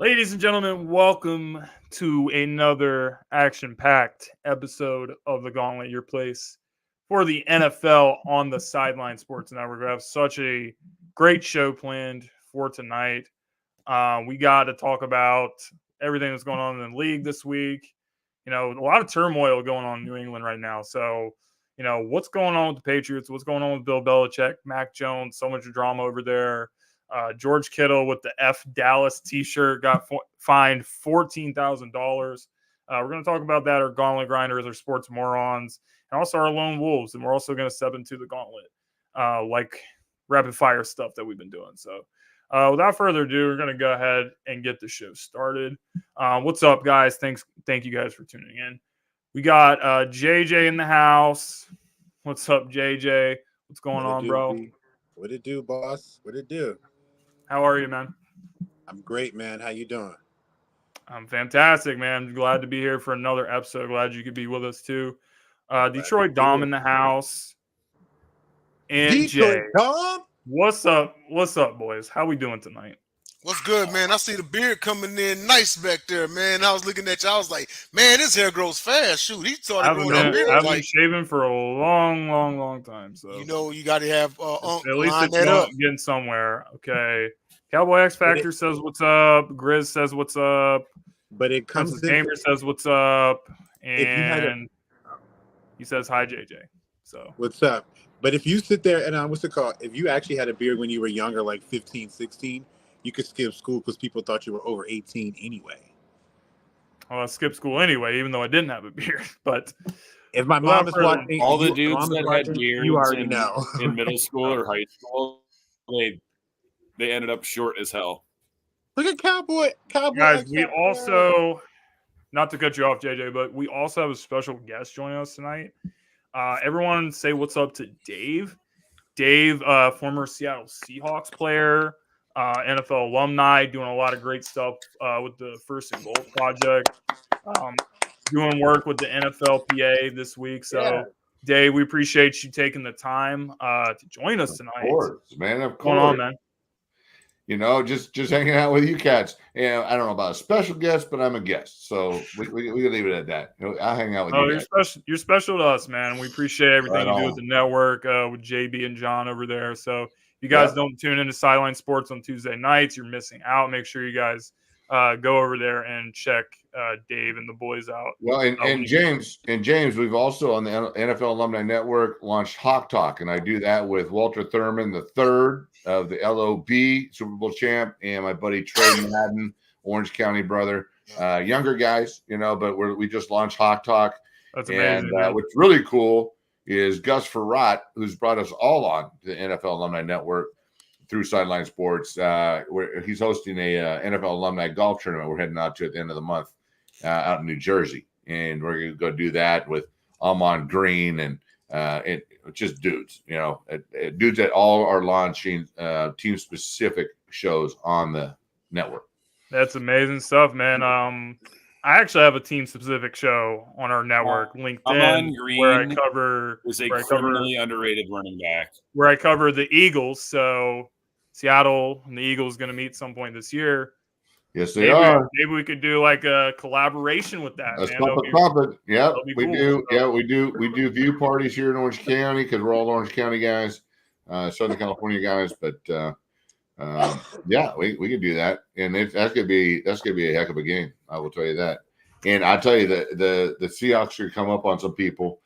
Ladies and gentlemen, welcome to another action-packed episode of the Gauntlet, your place for the NFL on the Sideline Sports Network. We have such a great show planned for tonight. We got to talk about everything that's going on in the league this week. You know, a lot of turmoil going on in New England right now. So, you know, what's going on with the Patriots? What's going on with Bill Belichick, Mac Jones? So much drama over there. George Kittle with the F Dallas t-shirt got fined $14,000. We're going to talk about that, our Gauntlet Grinders, our Sports Morons, and also our Lone Wolves. And we're also going to step into the Gauntlet, like rapid fire stuff that we've been doing. So without further ado, we're going to go ahead and get the show started. What's up, guys? Thank you guys for tuning in. We got JJ in the house. What's up, JJ? What's going on, bro? What it do, boss? What it do? How are you, man? I'm great, man. How you doing? I'm fantastic, man. Glad to be here for another episode. Glad you could be with us too. Detroit Dom in the house. And Detroit Jay. Dom? What's up? What's up, boys? How we doing tonight? What's good, man? I see the beard coming in nice back there, man. I was looking at you. I was like, man, this hair grows fast. Shoot, he started growing a beard. I've been shaving for a long time. So you know, you got to have at least it's getting somewhere. Okay. Cowboy X Factor says what's up. Grizz says what's up. But it comes. Gamer says what's up, and he says hi, JJ. So what's up? But if you sit there and what's it called? If you actually had a beard when you were younger, like 15, 16. You could skip school because people thought you were over 18 anyway. Well, I skipped school anyway, even though I didn't have a beard. But if my mom is watching, all the dudes that had beards you already know. in middle school or high school, they ended up short as hell. Look at Cowboy. Guys, we also, not to cut you off, JJ, but we also have a special guest joining us tonight. Everyone say what's up to Dave. Dave, former Seattle Seahawks player. NFL alumni, doing a lot of great stuff with the First and Goal project, doing work with the NFLPA this week. So, Dave, we appreciate you taking the time to join us tonight. Of course, man. Of course. What's going on, man? You know, just hanging out with you cats. Yeah, I don't know about a special guest, but I'm a guest, so we can leave it at that. You know, I hang out with you. You're special to us, man. We appreciate everything you do with the network, with JB and John over there. So. You guys don't tune into Sideline Sports on Tuesday nights, you're missing out. Make sure you guys go over there and check Dave and the boys out. Well, and James, we've also on the NFL Alumni Network launched Hawk Talk, and I do that with Walter Thurman, the third of the LOB Super Bowl champ, and my buddy Trey Madden, Orange County brother. Younger guys, you know, but we just launched Hawk Talk. That's amazing. And what's really cool is Gus Farrat, who's brought us all on to the NFL Alumni Network through Sideline Sports, where he's hosting a NFL Alumni golf tournament we're heading out to at the end of the month out in New Jersey. And we're going to go do that with Amon Green and just dudes, you know, dudes that all are launching team-specific shows on the network. That's amazing stuff, man. I actually have a team-specific show on our network, LinkedIn, where I cover criminally underrated running back. Where I cover the Eagles. So Seattle and the Eagles going to meet some point this year. Yes, they are. Maybe we could do like a collaboration with that. Let's pump it. Yeah, we do. So. Yeah, we do. We do view parties here in Orange County because we're all Orange County guys, Southern California guys. But yeah, we can do that, and that's gonna be a heck of a game. I will tell you that. And I tell you the Seahawks should come up on some people.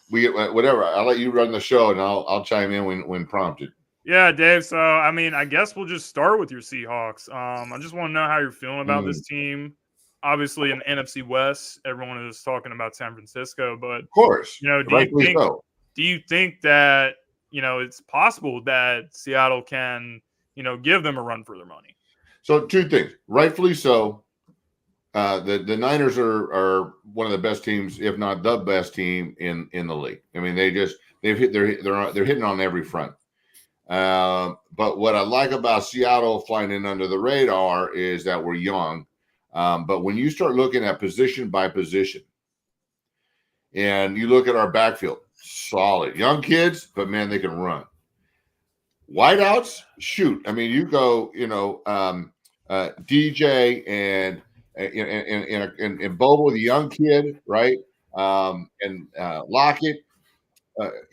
We get whatever. I'll let you run the show, and I'll chime in when prompted. Yeah, Dave. So I mean, I guess we'll just start with your Seahawks. I just want to know how you're feeling about this team. Obviously, in the NFC West, everyone is talking about San Francisco, but of course, you know, do you think that, you know, it's possible that Seattle can, you know, give them a run for their money? So two things. Rightfully so. The Niners are one of the best teams, if not the best team in the league. I mean, they're hitting on every front. But what I like about Seattle flying in under the radar is that we're young. But when you start looking at position by position, and you look at our backfield, solid young kids, but man, they can run. Wideouts, shoot. I mean, you go, DJ and Bobo, the young kid, right? And Lockett,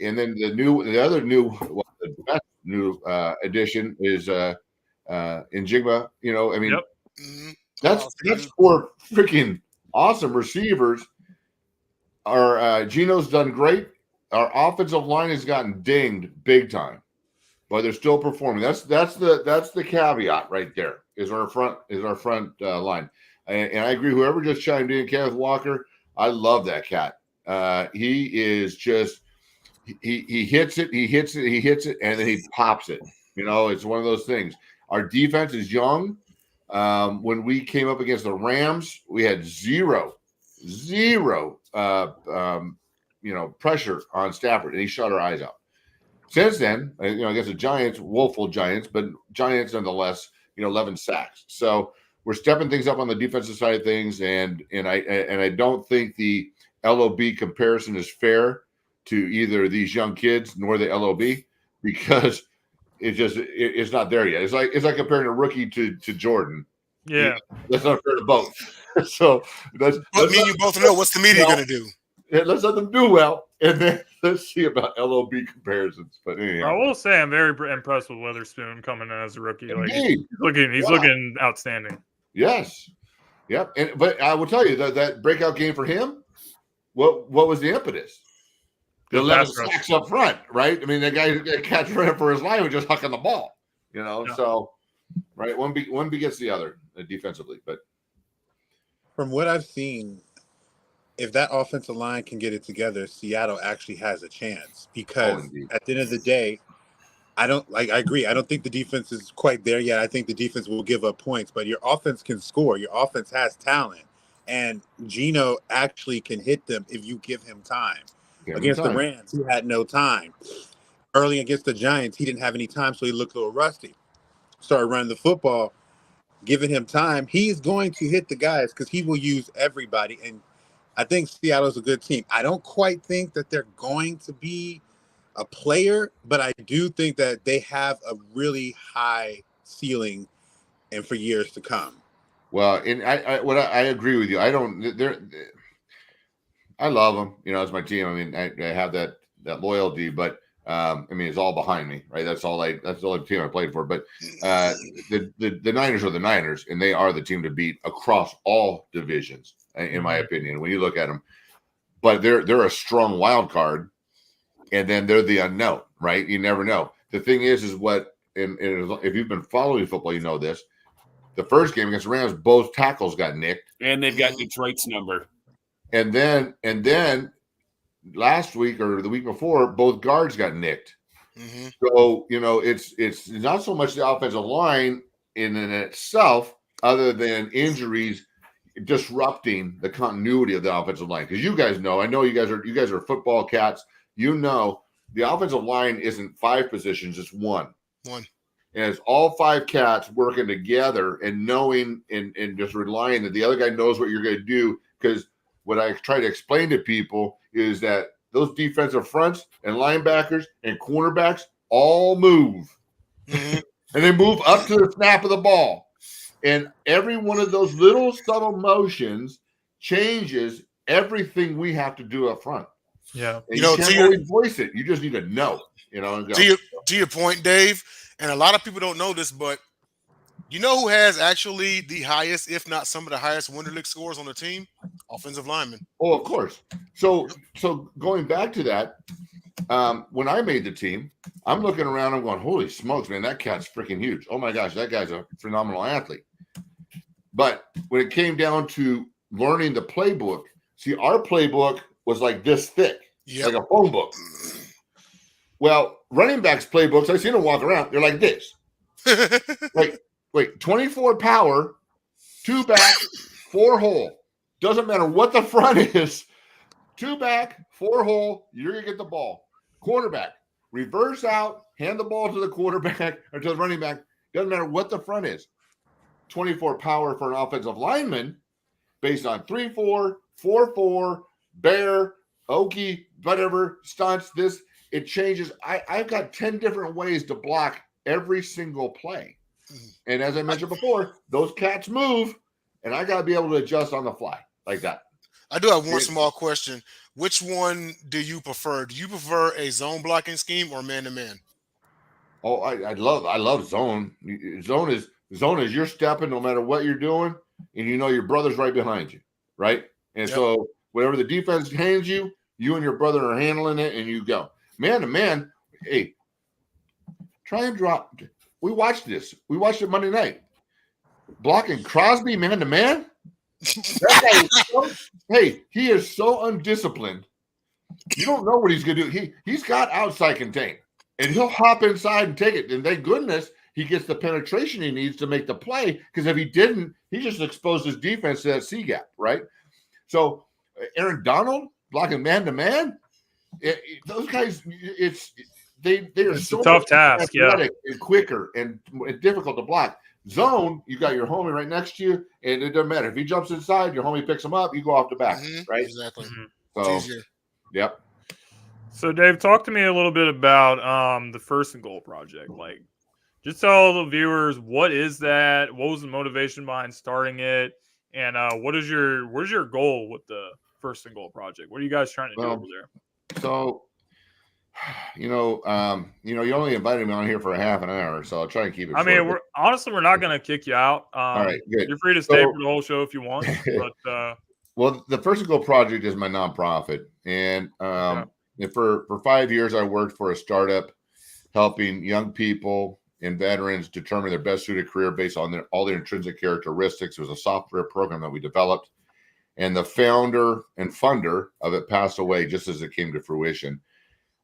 and then the best new addition is Njigba. I mean, Yep. Mm-hmm. that's four freaking awesome receivers. Our Gino's done great. Our offensive line has gotten dinged big time, but they're still performing. That's the caveat right there. Is our front line, and I agree. Whoever just chimed in, Kenneth Walker, I love that cat. He is just he hits it, and then he pops it. It's one of those things. Our defense is young. When we came up against the Rams, we had zero pressure on Stafford, and he shut our eyes out. Since then, against the Giants, woeful Giants, but Giants nonetheless, 11 sacks. So we're stepping things up on the defensive side of things, and I don't think the LOB comparison is fair to either these young kids nor the LOB, because it's not there yet. It's like comparing a rookie to Jordan. Yeah, That's not fair to both. So But me and you both know what's the media going to do. Let's let them do well, and then let's see about LOB comparisons. But anyhow, I will say I'm very impressed with Witherspoon coming in as a rookie. Like indeed. he's looking outstanding. Yes, yep. But I will tell you that breakout game for him. What was the impetus? The 11 sacks up front, right? I mean, the guy catch running for his life was just hucking the ball. Yeah. So right, one begets the other defensively. But from what I've seen, if that offensive line can get it together, Seattle actually has a chance, because at the end of the day, I agree. I don't think the defense is quite there yet. I think the defense will give up points, but your offense can score. Your offense has talent, and Gino actually can hit them if you give him time. Against the Rams, he had no time. Early against the Giants, he didn't have any time, so he looked a little rusty. Started running the football, giving him time. He's going to hit the guys because he will use everybody, and I think Seattle's a good team. I don't quite think that they're going to be a player, but I do think that they have a really high ceiling and for years to come. Well, and I agree with you. I love them, as my team. I mean, I have that loyalty, but I mean, it's all behind me, right? That's the only team I played for. But the Niners are the Niners, and they are the team to beat across all divisions, in my opinion, when you look at them. But they're a strong wild card, and then they're the unknown, right? You never know. The thing is if you've been following football, you know this. The first game against the Rams, both tackles got nicked, and they've got Detroit's number. And then last week or the week before, both guards got nicked. Mm-hmm. So, it's not so much the offensive line in itself, other than injuries disrupting the continuity of the offensive line. Because you guys know, I know you guys are football cats. The offensive line isn't 5 positions, it's one. And it's all 5 cats working together and knowing and just relying that the other guy knows what you're going to do. Because what I try to explain to people is that those defensive fronts and linebackers and cornerbacks all move. Mm-hmm. And they move up to the snap of the ball. And every one of those little subtle motions changes everything we have to do up front. Yeah. And you can't always voice it. You just need to know. To your point, Dave, and a lot of people don't know this, but you know who has actually the highest, if not some of the highest Wonderlic scores on the team? Offensive lineman. Oh, of course. So going back to that, when I made the team, I'm looking around, I'm going, holy smokes, man, that cat's freaking huge. Oh my gosh, that guy's a phenomenal athlete. But when it came down to learning the playbook, see, our playbook was like this thick, like a phone book. Well, running backs' playbooks, I've seen them walk around, they're like this. Wait, 24 power, 2 back, 4 hole. Doesn't matter what the front is. 2 back, 4 hole, you're going to get the ball. Quarterback, reverse out, hand the ball to the quarterback or to the running back. Doesn't matter what the front is. 24 power for an offensive lineman based on 3-4, 4-4, bear, okie, whatever, stunts, this. It changes. I've got 10 different ways to block every single play. And as I mentioned before, those cats move, and I got to be able to adjust on the fly like that. I do have one small question. Which one do you prefer? Do you prefer a zone blocking scheme or man-to-man? Oh, I love zone. Zone is you're stepping no matter what you're doing, and you know your brother's right behind you, right? And so whatever the defense hands you, you and your brother are handling it, and you go. Man to man, hey, try and drop. We watched this. We watched it Monday night. Blocking Crosby man to man. Hey, he is so undisciplined. You don't know what he's going to do. He's got outside contain, and he'll hop inside and take it. And thank goodness he gets the penetration he needs to make the play, because if he didn't, he just exposed his defense to that C gap, right? So Aaron Donald blocking man to man, those guys, they are so a tough task, athletic and quicker and difficult to block. Zone, you got your homie right next to you, and it doesn't matter if he jumps inside, your homie picks him up, you go off the back, right? Exactly. So, yep. So, Dave, talk to me a little bit about the First and Goal project. Like, just tell the viewers, what is that? What was the motivation behind starting it? And where's your goal with the First and Goal project? What are you guys trying to do over there? So, you only invited me on here for a half an hour, so I'll try and keep it short. I mean, we're not going to kick you out. All right, good. You're free to stay for the whole show if you want. But well, the First and Goal project is my nonprofit, and for 5 years I worked for a startup helping young people and veterans determine their best suited career based on all their intrinsic characteristics. It was a software program that we developed, and the founder and funder of it passed away just as it came to fruition.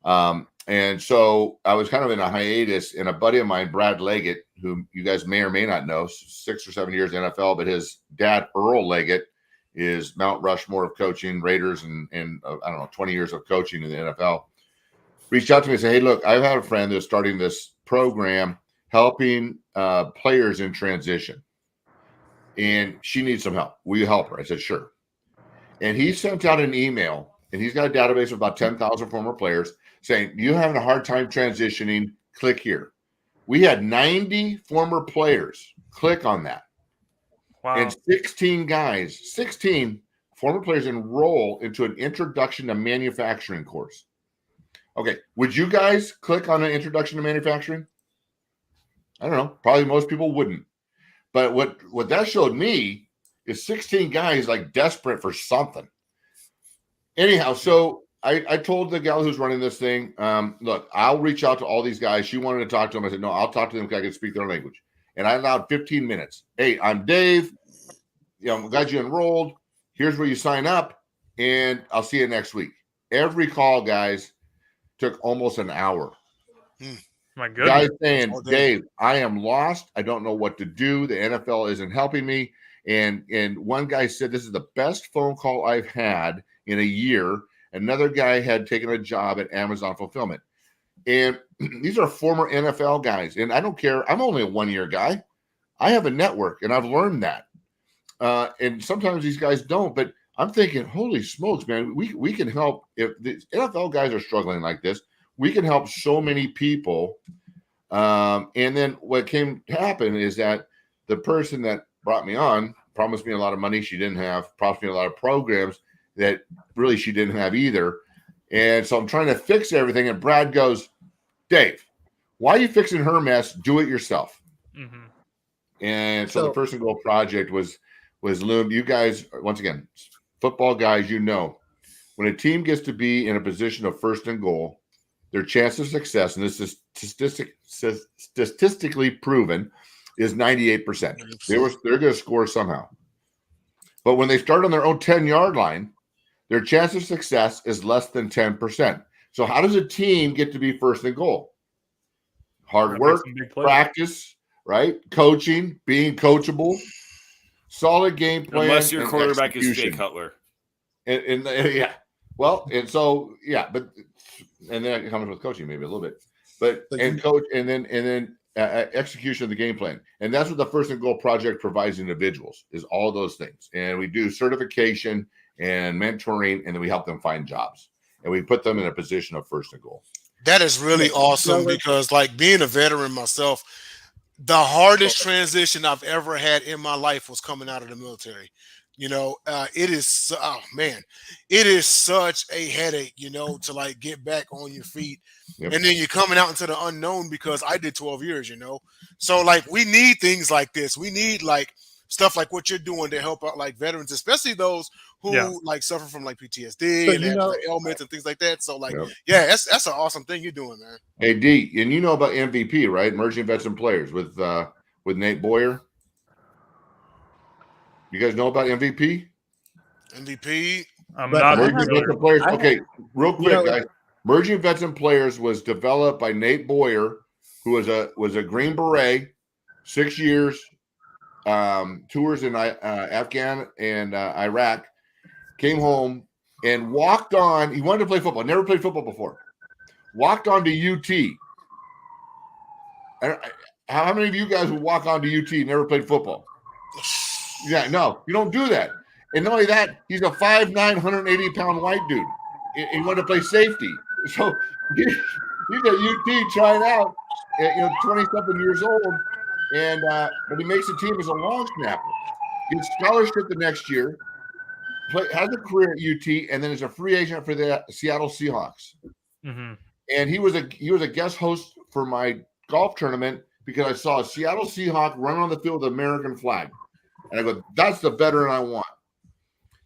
And so I was kind of in a hiatus, and a buddy of mine, Brad Leggett, who you guys may or may not know, 6 or 7 years NFL, but his dad, Earl Leggett, is Mount Rushmore of coaching, Raiders, and I don't know, 20 years of coaching in the NFL, reached out to me and said, hey, look, I've had a friend that's starting this program helping players in transition, and she needs some help. Will you help her? I said, sure. And he sent out an email, and he's got a database of about 10,000 former players saying, you're having a hard time transitioning, click here. We had 90 former players click on that. wow. And 16 former players enroll into an introduction to manufacturing course. Okay, would you guys click on an introduction to manufacturing? I don't know. Probably most people wouldn't. But what that showed me is 16 guys like desperate for something. Anyhow, so I told the gal who's running this thing, look, I'll reach out to all these guys. She wanted to talk to them. I said, no, I'll talk to them because I can speak their language. And I allowed 15 minutes. Hey, I'm Dave. I'm glad you enrolled. Here's where you sign up, and I'll see you next week. Every call, guys, took almost an hour. My goodness. Guys saying, Dave, I am lost. I don't know what to do. The NFL isn't helping me. And one guy said, this is the best phone call I've had in a year. Another guy had taken a job at Amazon Fulfillment. And these are former NFL guys. And I don't care. I'm only a 1-year guy. I have a network, and I've learned that. And sometimes these guys don't. But I'm thinking, holy smokes, man, we can help. If the NFL guys are struggling like this, we can help so many people. And then what came to happen is that the person that brought me on promised me a lot of money she didn't have, promised me a lot of programs that really she didn't have either. And so I'm trying to fix everything. And Brad goes, Dave, why are you fixing her mess? Do it yourself. Mm-hmm. And so the First and Goal project was loomed. You guys, once again, football guys, you know, when a team gets to be in a position of first and goal, their chance of success, and this is statistically proven, is 98%. They're going to score somehow. But when they start on their own 10-yard line, their chance of success is less than 10%. So how does a team get to be first and goal? Hard work, practice, right? Coaching, being coachable, solid game plan. Unless your quarterback is Jay Cutler. And yeah. Well, and so, yeah, but and then it comes with coaching maybe a little bit. But and coach and then execution of the game plan. And that's what the First and Goal project provides individuals, is all those things. And we do certification and mentoring, and then we help them find jobs. And we put them in a position of first and goal. That is really awesome because, like, being a veteran myself, The hardest transition I've ever had in my life was coming out of the military. It is, oh man, it is such a headache, to like get back on your feet. Yep. And then you're coming out into the unknown, because I did 12 years, So like we need things like this. We need like stuff like what you're doing to help out like veterans, especially those who like suffer from like PTSD So, and have like, ailments and things like that. So like, Yep. that's an awesome thing you're doing, man. Hey D, and you know about MVP, right? Emerging Veteran Players with Nate Boyer. You guys know about MVP? MVP. I'm But not Emerging familiar. Veteran Players. I- Okay, real quick, know- guys. Emerging Veteran Players was developed by Nate Boyer, who was a Green Beret, 6 years, tours in Afghan and Iraq, came home and walked on. He wanted to play football. Never played football before. Walked on to UT. How many of you guys would walk on to UT never played football? Yeah, no, you don't do that. And not only that, he's a 5'9", 180-pound white dude. He wanted to play safety. So he's at UT trying out at 20-something years old, and but he makes the team as a long snapper. Gets scholarship the next year, has a career at UT, and then is a free agent for the Seattle Seahawks. Mm-hmm. And he was a guest host for my golf tournament because I saw a Seattle Seahawk run on the field with the American flag. And I go, that's the veteran I want.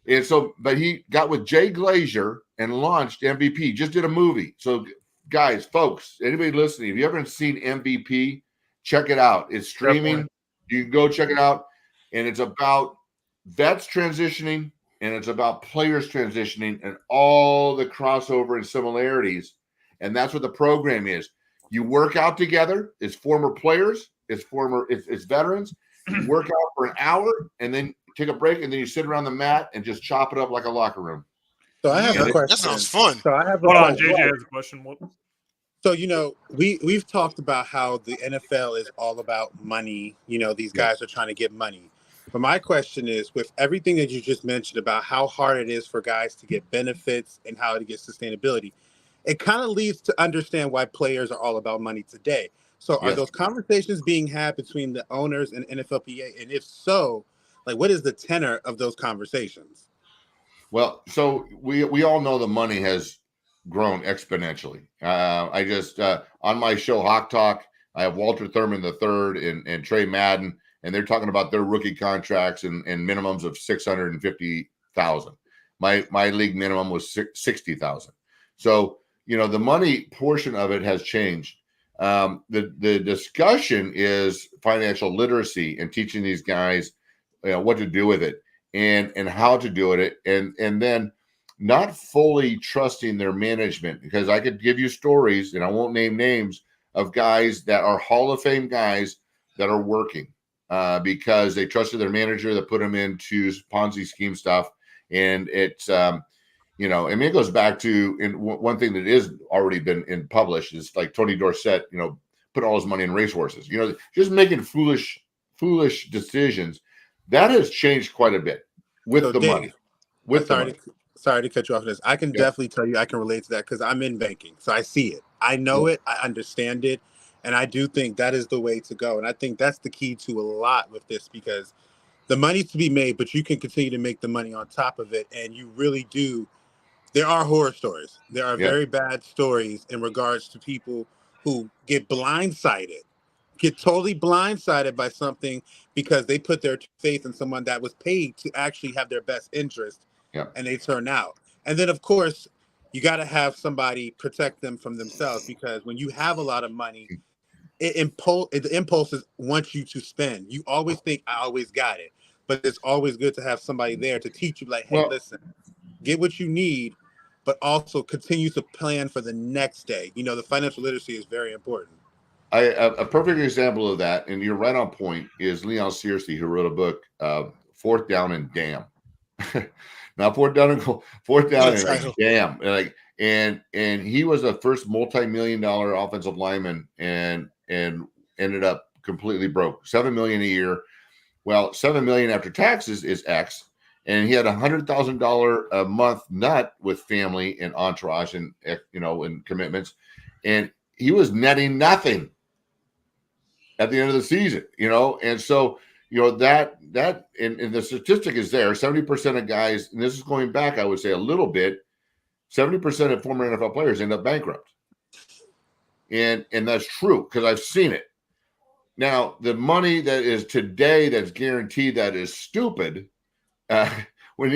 And so, but he got with Jay Glazier and launched MVP, just did a movie. So guys, folks, anybody listening, if you haven't seen MVP, check it out. It's streaming. Definitely. You can go check it out. And it's about vets transitioning, and it's about players transitioning and all the crossover and similarities. And that's what the program is. You work out together. It's former players. It's veterans. You work out for an hour and then take a break, and then you sit around the mat and just chop it up like a locker room. So I have a question. That sounds fun. So I have a Hold on, question. JJ has a question. What? So, we've talked about how the NFL is all about money. These guys are trying to get money. But my question is, with everything that you just mentioned about how hard it is for guys to get benefits and how to get sustainability, it kind of leads to understand why players are all about money today. So are those conversations being had between the owners and NFLPA? And if so, like, what is the tenor of those conversations? Well, so we all know the money has grown exponentially. I just on my show Hawk Talk, I have Walter Thurman III and Trey Madden, and they're talking about their rookie contracts and minimums of $650,000. My league minimum was $60,000. So the money portion of it has changed. The discussion is financial literacy and teaching these guys what to do with it and how to do it, and then not fully trusting their management, because I could give you stories, and I won't name names, of guys that are Hall of Fame guys that are working because they trusted their manager that put them into Ponzi scheme stuff. And it's, it goes back to one thing that is already been published is like Tony Dorsett, put all his money in racehorses, just making foolish decisions. That has changed quite a bit with the Dave, money. With the money. Sorry to cut you off on this. I can definitely tell you I can relate to that because I'm in banking. So I see it. I know it. I understand it. And I do think that is the way to go. And I think that's the key to a lot with this, because the money's to be made, but you can continue to make the money on top of it. And you really do. There are horror stories. There are very bad stories in regards to people who get blindsided, get totally blindsided by something because they put their faith in someone that was paid to actually have their best interest. And they turn out. And then, of course, you got to have somebody protect them from themselves, because when you have a lot of money, the impulses want you to spend. You always think, I always got it. But it's always good to have somebody there to teach you, like, hey, listen, get what you need, but also continue to plan for the next day. The financial literacy is very important. A perfect example of that, and you're right on point, is Leon Searcy, who wrote a book, Fourth Down and Damn. Now fourth down and damn, and he was the first multi-million-dollar offensive lineman and ended up completely broke. $7 million a year. Well, $7 million after taxes is X, and he had $100,000 a month nut with family and entourage and and commitments, and he was netting nothing. at the end of the season, and so that and the statistic is there. 70% of guys, and this is going back, I would say a little bit, 70% of former NFL players end up bankrupt. And that's true because I've seen it. Now, the money that is today that's guaranteed that is stupid. When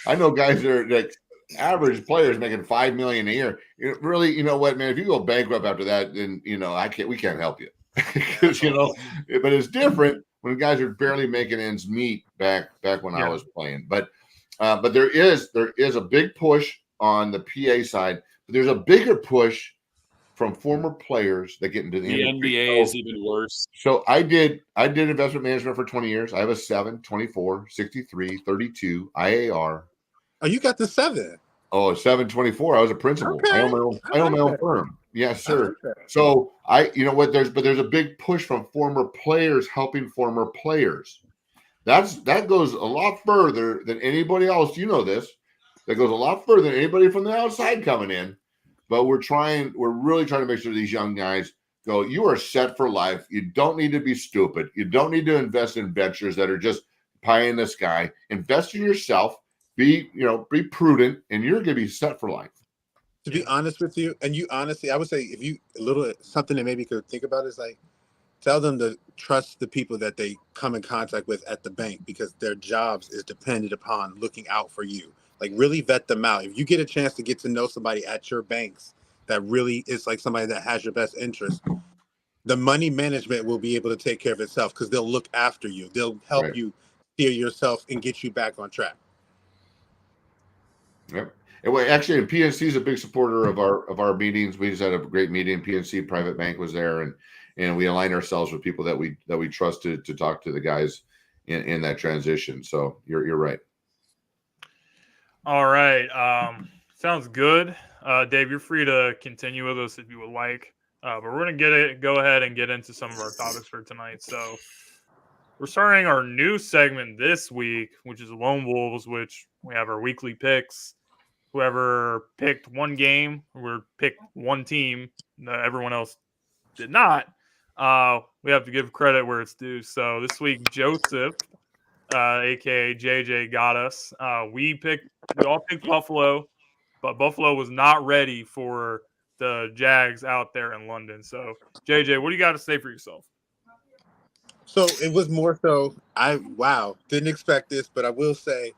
I know guys that are like average players making $5 million a year. Really, you know what, man? If you go bankrupt after that, then we can't help you because But it's different when guys are barely making ends meet back when I was playing. But there is a big push on the PA side, but there's a bigger push from former players that get into the industry. NBA is even worse. So I did investment management for 20 years. I have a 7, 24, 63, 32, IAR. Oh, you got the 7. Oh, 724. I was a principal. Okay. I own my own firm. Yes, sir. So there's a big push from former players helping former players. That goes a lot further than anybody else. You know this. That goes a lot further than anybody from the outside coming in. But we're really trying to make sure these young guys go, you are set for life. You don't need to be stupid. You don't need to invest in ventures that are just pie in the sky. Invest in yourself. Be prudent, and you're going to be set for life. To be honest with you, and you honestly, I would say if you something that maybe you could think about is like, tell them to trust the people that they come in contact with at the bank because their jobs is dependent upon looking out for you. Like really vet them out. If you get a chance to get to know somebody at your banks that really is like somebody that has your best interest, the money management will be able to take care of itself because they'll look after you. They'll help you steer yourself and get you back on track. Yep. And actually, PNC is a big supporter of our meetings. We just had a great meeting. PNC Private Bank was there, and we align ourselves with people that we trusted to talk to the guys in that transition. So you're right. All right. Sounds good. Dave, you're free to continue with us if you would like. But we're going to go ahead and get into some of our topics for tonight. So we're starting our new segment this week, which is Lone Wolves, which we have our weekly picks. Whoever picked one game or picked one team, everyone else did not. We have to give credit where it's due. So this week, Joseph, aka JJ, got us. We all picked Buffalo, but Buffalo was not ready for the Jags out there in London. So JJ, what do you got to say for yourself? So it was more so didn't expect this, but I will say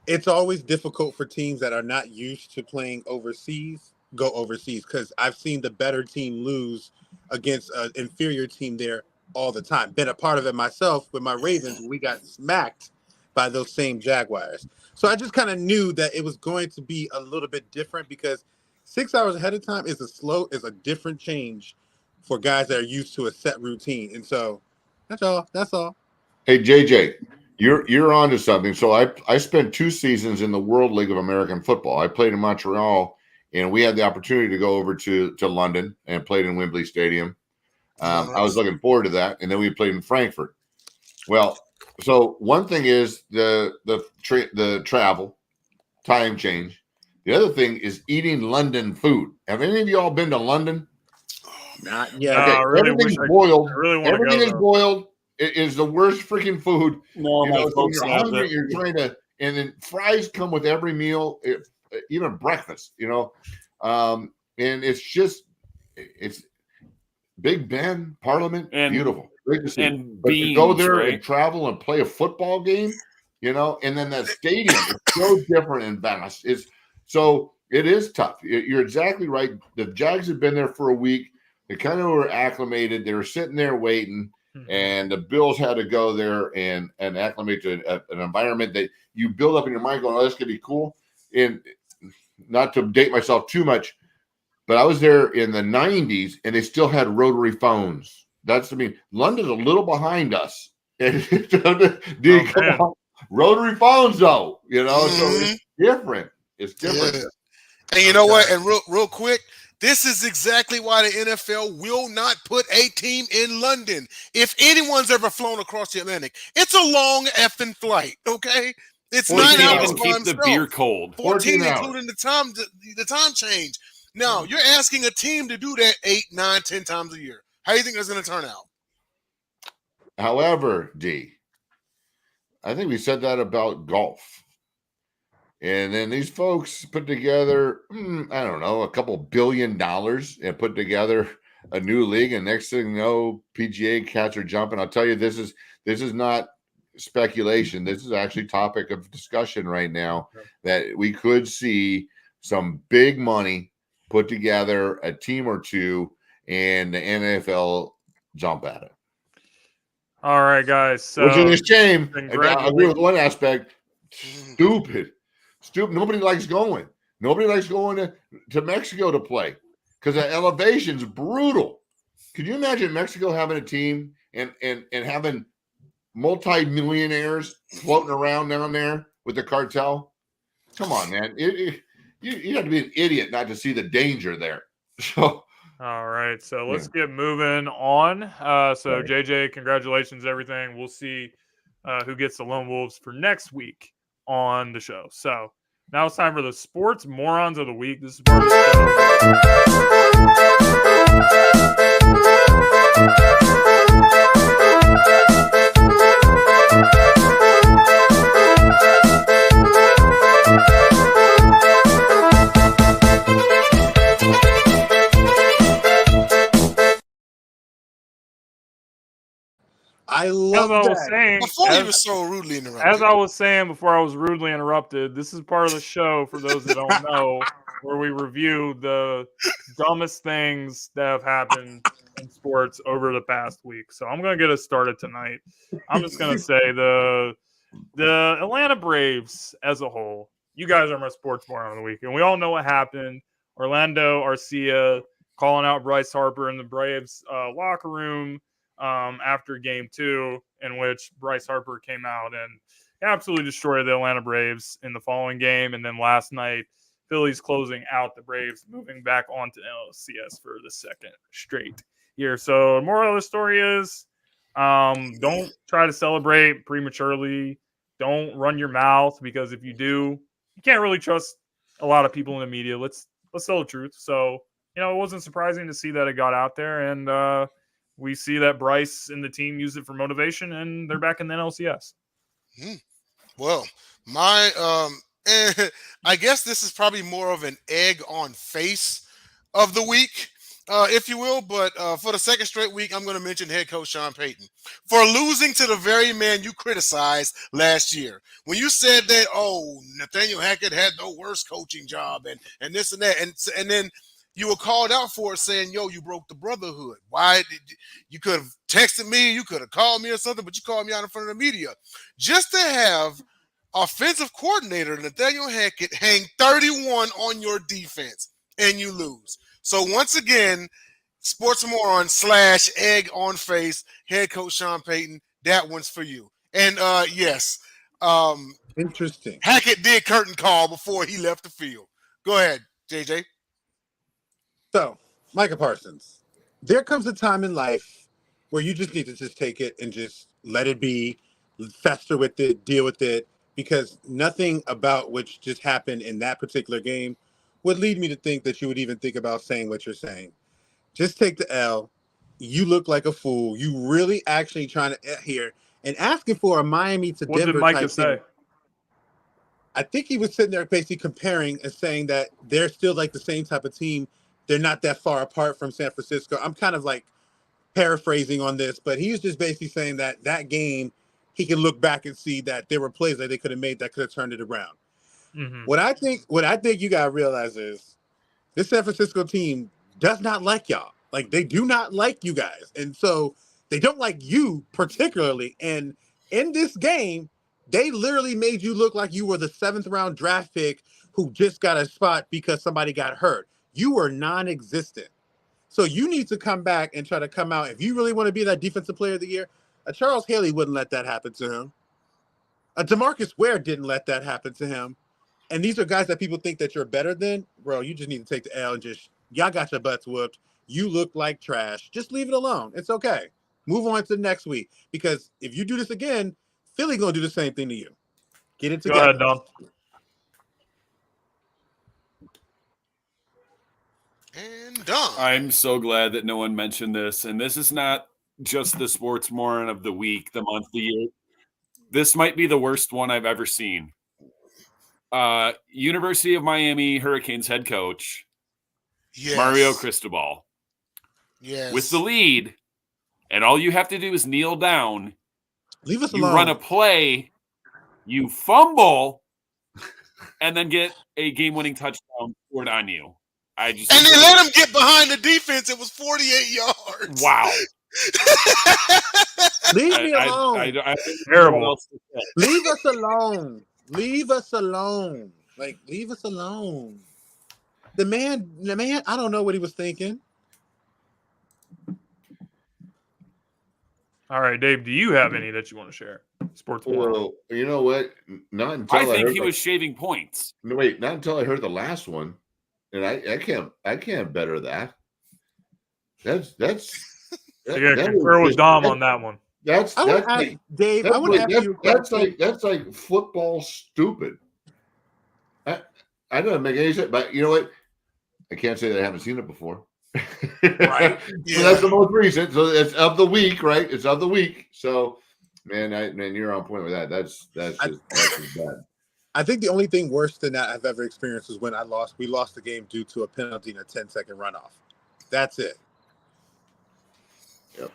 it's always difficult for teams that are not used to playing overseas go overseas because I've seen the better team lose against an inferior team there all the time. Been a part of it myself with my Ravens when we got smacked by those same Jaguars. So I just kind of knew that it was going to be a little bit different because 6 hours ahead of time is a different change for guys that are used to a set routine. And so that's all. Hey, JJ, you're onto something. So I spent 2 seasons in the World League of American Football. I played in Montreal, and we had the opportunity to go over to London and played in Wembley Stadium. I was looking forward to that, and then we played in Frankfurt. Well, so one thing is the travel, time change. The other thing is eating London food. Have any of you all been to London? Not yet. Okay, everything's boiled. Everything is boiled. It is the worst freaking food. No, so you're hungry. You're trying to, and then fries come with every meal, even breakfast. And it's Big Ben, Parliament, beautiful, great to see. And but beans, to go there right? and travel and play a football game, and then that stadium is so different and vast. So it is tough. You're exactly right. The Jags have been there for a week. They kind of were acclimated. They were sitting there waiting, and the Bills had to go there and acclimate to an environment that you build up in your mind going, oh, this could be cool. And not to date myself too much, but I was there in the 90s, and they still had rotary phones. London's a little behind us. Rotary phones, though, so it's different. It's different. Yeah. And you know what? And real quick, this is exactly why the NFL will not put a team in London. If anyone's ever flown across the Atlantic, it's a long effing flight, okay? It's 9 hours even by keep himself. the beer cold. 14 including the time change. Now, you're asking a team to do that 8, 9, 10 times a year. How do you think that's going to turn out? However, D, I think we said that about golf. And then these folks put together, I don't know, a couple $1 billion and put together a new league. And next thing you know, PGA cats are jumping. I'll tell you, this is not speculation. This is actually topic of discussion right now, that we could see some big money put together, a team or two, and the NFL jump at it. All right, guys. So, which is a shame. I agree with one aspect. Stupid. Nobody likes going. Nobody likes going to Mexico to play because the elevation's brutal. Could you imagine Mexico having a team and having multi-millionaires floating around down there with the cartel? Come on, man. You have to be an idiot not to see the danger there. So. All right, so let's get moving on. JJ, congratulations, everything. We'll see who gets the Lone Wolves for next week on the show. So now it's time for the Sports Morons of the Week. This is part of the I love that. Before you were so rudely interrupted. As I was saying before I was rudely interrupted, this is part of the show, for those that don't know, where we review the dumbest things that have happened in sports over the past week. So I'm going to get us started tonight. I'm just going to say the Atlanta Braves as a whole, you guys are my sports moron of the week. And we all know what happened. Orlando Arcia calling out Bryce Harper in the Braves locker room after game 2, in which Bryce Harper came out and absolutely destroyed the Atlanta Braves in the following game. And then last night, Phillies closing out the Braves, moving back onto NLCS for the second straight year. So the moral of the story is don't try to celebrate prematurely. Don't run your mouth, because if you do, you can't really trust a lot of people in the media. Let's tell the truth. So, it wasn't surprising to see that it got out there, and we see that Bryce and the team use it for motivation, and they're back in the NLCS. Well, I guess this is probably more of an egg on face of the week, if you will. But for the second straight week, I'm going to mention head coach Sean Payton for losing to the very man you criticized last year. When you said that, Nathaniel Hackett had the worst coaching job and this and that. And then you were called out for it, saying, you broke the brotherhood. Why? You could have texted me, you could have called me or something, but you called me out in front of the media. Just to have offensive coordinator Nathaniel Hackett hang 31 on your defense and you lose. So once again, Sports Moron / egg on face, head coach Sean Payton, that one's for you. And yes. Interesting. Hackett did curtain call before he left the field. Go ahead, JJ. So, Micah Parsons, there comes a time in life where you just need to just take it and just let it be, fester with it, deal with it, because nothing about which just happened in that particular game would lead me to think that you would even think about saying what you're saying. Just take the L. You look like a fool. You really actually trying to here and asking for a Miami to what Denver did Micah type say? Thing. I think he was sitting there basically comparing and saying that they're still like the same type of team. They're not that far apart from San Francisco. I'm kind of like paraphrasing on this, but he was just basically saying that game, he can look back and see that there were plays that they could have made that could have turned it around. Mm-hmm. What I think you got to realize is this San Francisco team does not like y'all. Like, they do not like you guys. And so they don't like you particularly. And in this game, they literally made you look like you were the 7th round draft pick who just got a spot because somebody got hurt. You were non-existent. So you need to come back and try to come out. If you really want to be that defensive player of the year, a Charles Haley wouldn't let that happen to him. A DeMarcus Ware didn't let that happen to him. And these are guys that people think that you're better than. Bro, you just need to take the L and just, y'all got your butts whooped. You look like trash. Just leave it alone. It's okay. Move on to the next week. Because if you do this again, Philly going to do the same thing to you. Get it together. Go ahead, Dom. And done. I'm so glad that no one mentioned this. And this is not just the sports moron of the week, the month, the year. This might be the worst one I've ever seen. University of Miami Hurricanes head coach Mario Cristobal. Yes. With the lead, and all you have to do is kneel down. Leave us you alone. Run a play, you fumble, and then get a game-winning touchdown scored on you. And they let him get behind the defense. It was 48 yards. Wow. Leave me alone. Terrible. Leave us alone. Leave us alone. Like, leave us alone. The man, I don't know what he was thinking. All right, Dave, do you have any that you want to share? Sports moron. Well, you know what? Not until I think he was shaving points. No, wait, not until I heard the last one. And I can't better that. That's confer with Dom on that one. That's like, Dave. I want to ask you. That's like football stupid. I don't make any sense, but you know what? I can't say that I haven't seen it before. Right? Yeah. So that's the most recent. So it's of the week, right? It's of the week. So, man, you're on point with that. That's just bad. I think the only thing worse than that I've ever experienced was when we lost the game due to a penalty and a 10-second runoff. That's it. Yep.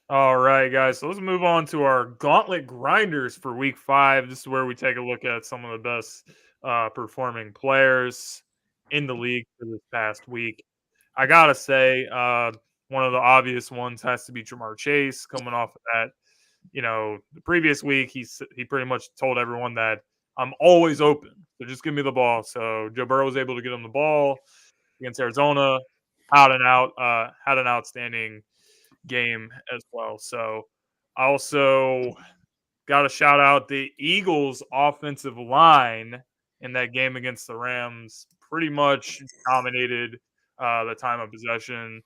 All right, guys. So let's move on to our Gauntlet Grinders for Week 5. This is where we take a look at some of the best performing players in the league for this past week. I gotta say, one of the obvious ones has to be Jamar Chase. Coming off of that, the previous week he pretty much told everyone that I'm always open, so just give me the ball. So Joe Burrow was able to get him the ball against Arizona, had an outstanding game as well. So I also got to shout out the Eagles' offensive line in that game against the Rams. Pretty much dominated the time of possession.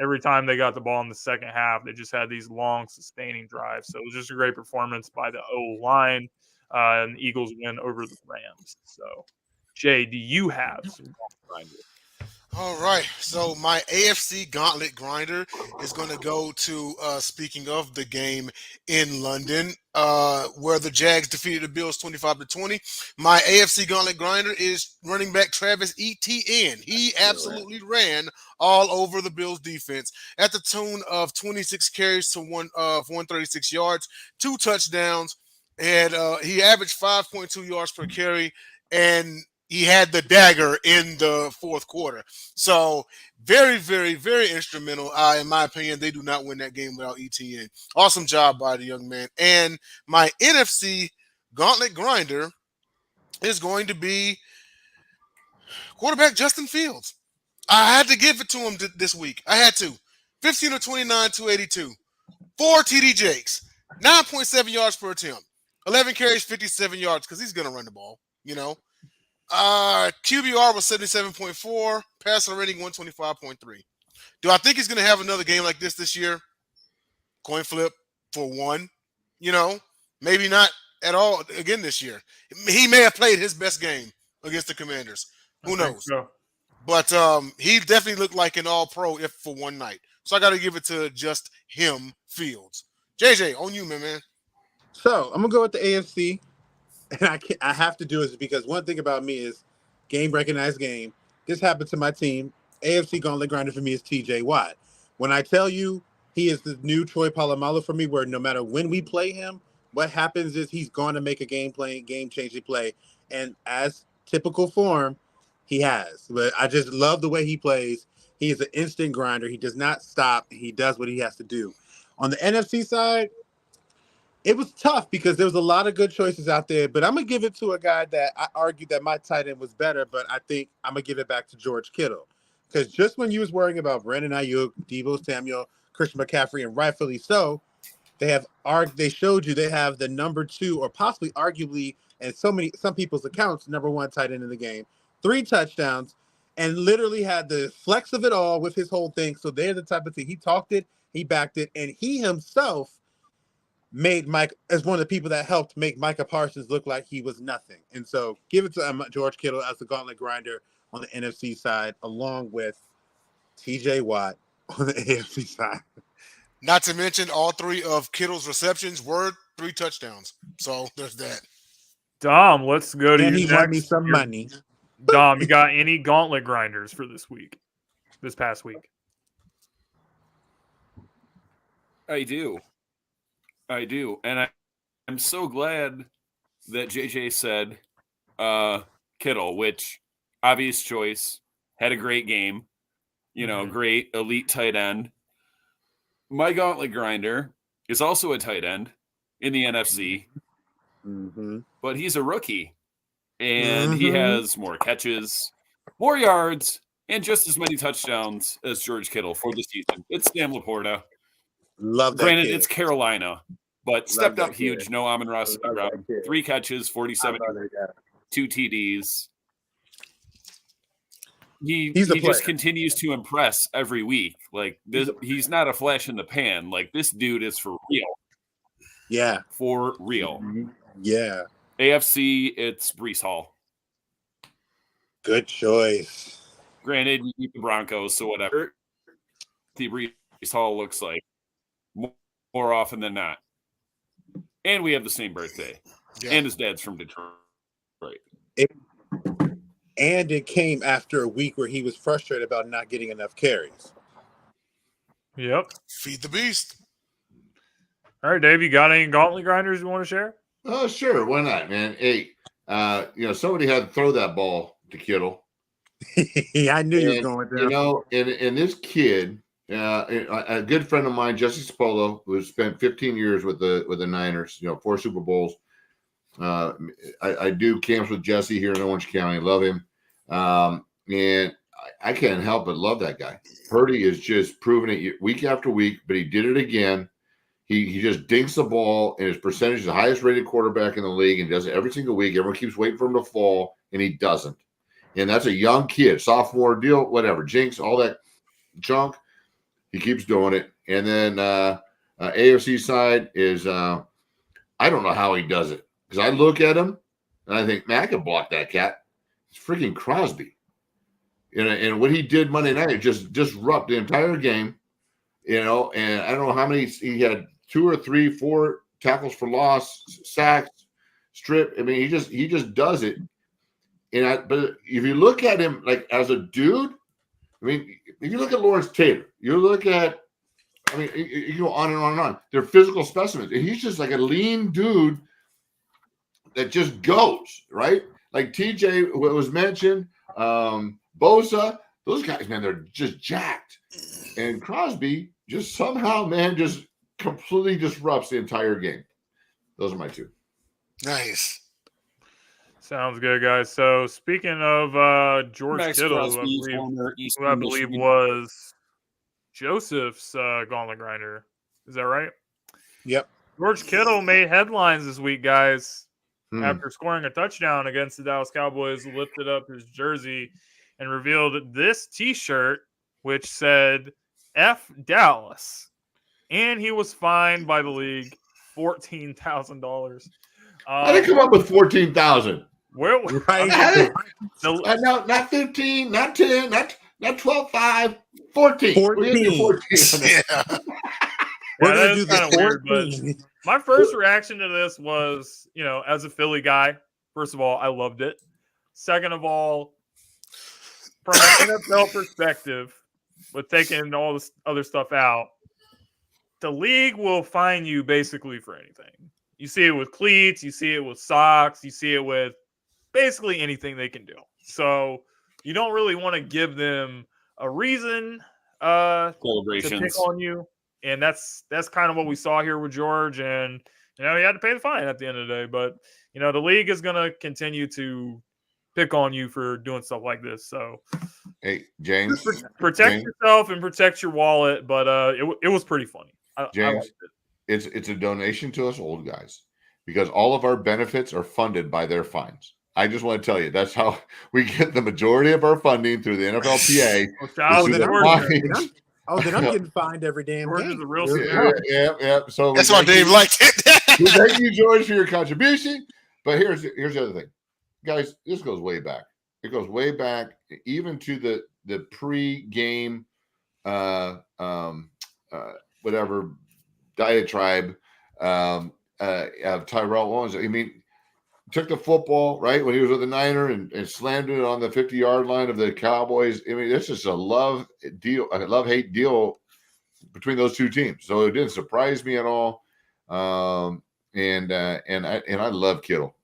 Every time they got the ball in the second half, they just had these long, sustaining drives. So it was just a great performance by the O-line, and the Eagles win over the Rams. So, Jay, do you have some grinders? All right, so my AFC Gauntlet Grinder is going to go to, speaking of the game in London, where the Jags defeated the Bills 25-20. My AFC Gauntlet Grinder is running back Travis Etienne. He absolutely ran all over the Bills defense at the tune of 26 carries to 136 yards, 2 touchdowns, and he averaged 5.2 yards per carry, and he had the dagger in the fourth quarter. So very, very, very instrumental. In my opinion, they do not win that game without ETN. Awesome job by the young man. And my NFC Gauntlet Grinder is going to be quarterback Justin Fields. I had to give it to him this week. I had to. 15 of 29, 282. 4 TD Jakes. 9.7 yards per attempt. 11 carries, 57 yards, because he's going to run the ball, QBR was 77.4, passer rating 125.3. Do I think he's going to have another game like this year? Coin flip for one. Maybe not at all again this year. He may have played his best game against the Commanders. Who knows? So. But he definitely looked like an all-pro if for one night. So I got to give it to just him, Fields. JJ, on you, man. So I'm going to go with the AFC. And I have to do it because one thing about me is game recognized game. This happened to my team. AFC Gauntlet Grinder for me is TJ Watt. When I tell you he is the new Troy Polamalu for me, where no matter when we play him, what happens is he's going to make a game-changing play. And as typical form, he has. But I just love the way he plays. He is an instant grinder. He does not stop. He does what he has to do. On the NFC side, it was tough because there was a lot of good choices out there, but I'm going to give it to a guy that I argued that my tight end was better, but I think I'm going to give it back to George Kittle. Because just when you was worrying about Brandon Ayuk, Deebo Samuel, Christian McCaffrey, and rightfully so, they showed you they have the number 2 or possibly arguably, and some people's accounts, number 1 tight end in the game, 3 touchdowns, and literally had the flex of it all with his whole thing. So they're the type of thing. He talked it, he backed it, and he himself made Mike as one of the people that helped make Micah Parsons look like he was nothing. And so give it to George Kittle as the Gauntlet Grinder on the NFC side, along with TJ Watt on the AFC side. Not to mention all 3 of Kittle's receptions were 3 touchdowns. So there's that. Dom, let's go to And you he next. won me some money. Dom, you got any gauntlet grinders for this past week? I do. And I'm so glad that JJ said Kittle, which obvious choice, had a great game, great elite tight end. My gauntlet grinder is also a tight end in the NFC, but he's a rookie, and he has more catches, more yards, and just as many touchdowns as George Kittle for the season. It's Sam Laporta. Love that. Granted, kid. it's Carolina, but stepped up that huge. kid. No Amon-Ra St. Love Brown. that kid. 3 catches, 47, 2 TDs. He just continues to impress every week. Like this, he's not a flash in the pan. Like this dude is for real. Yeah. For real. Yeah. AFC, it's Breece Hall. Good choice. Granted, you beat the Broncos, so whatever. The Breece Hall looks like more often than not. And we have the same birthday. Yeah. And his dad's from Detroit. And it came after a week where he was frustrated about not getting enough carries. Yep. Feed the beast. All right, Dave, you got any gauntlet grinders you want to share? Oh, sure. Why not, man? Hey, somebody had to throw that ball to Kittle. I knew you were going there. And this kid, a good friend of mine, Jesse Spolo, who spent 15 years with the Niners, 4 Super Bowls. I do camps with Jesse here in Orange County. Love him. And I can't help but love that guy. Purdy is just proving it week after week, but he did it again. He just dinks the ball, and his percentage is the highest rated quarterback in the league, and does it every single week. Everyone keeps waiting for him to fall, and he doesn't. And that's a young kid, sophomore deal, whatever, jinx, all that junk. He keeps doing it. And then AFC side is I don't know how he does it, because I look at him and I think, man, I could block that cat. It's freaking Crosby. And what he did Monday night, it just disrupted the entire game. And I don't know how many he had, 2 or 3, 4 tackles for loss, sacks, strip. I mean, he just does it. But if you look at him like as a dude, I mean, if you look at Lawrence Taylor, you look at, I mean, you go on and on and on. They're physical specimens. And he's just like a lean dude that just goes, right? Like TJ was mentioned, Bosa, those guys, man, they're just jacked. And Crosby just somehow, man, just completely disrupts the entire game. Those are my 2. Nice. Sounds good, guys. So speaking of George Kittle, who I believe was Joseph's gauntlet grinder. Is that right? Yep. George Kittle made headlines this week, guys, after scoring a touchdown against the Dallas Cowboys, lifted up his jersey and revealed this T-shirt, which said F Dallas. And he was fined by the league $14,000. I didn't come up with 14,000. Where? Right. No, not 15, not 10, not 12, 5, 14. 14. Yeah. That is kind of weird, but my first reaction to this was, as a Philly guy, first of all, I loved it. Second of all, from an NFL perspective, with taking all this other stuff out, the league will fine you basically for anything. You see it with cleats, you see it with socks, you see it with basically anything they can do. So you don't really want to give them a reason to pick on you. And that's kind of what we saw here with George. And, he had to pay the fine at the end of the day. But, the league is going to continue to pick on you for doing stuff like this. So, hey, James, protect yourself and protect your wallet. But it was pretty funny. James, it's a donation to us old guys, because all of our benefits are funded by their fines. I just want to tell you, that's how we get the majority of our funding through the NFLPA. Then I'm getting fined every damn George game. is a real yeah. So that's why Dave liked it. Thank you, George, for your contribution. But here's the other thing, guys. This goes way back. It goes way back, even to the pre-game whatever diatribe of Tyrell Owens. I mean, took the football, right, when he was with the Niner and slammed it on the 50-yard line of the Cowboys. I mean, this is a love-hate deal between those two teams. So it didn't surprise me at all. And I love Kittle.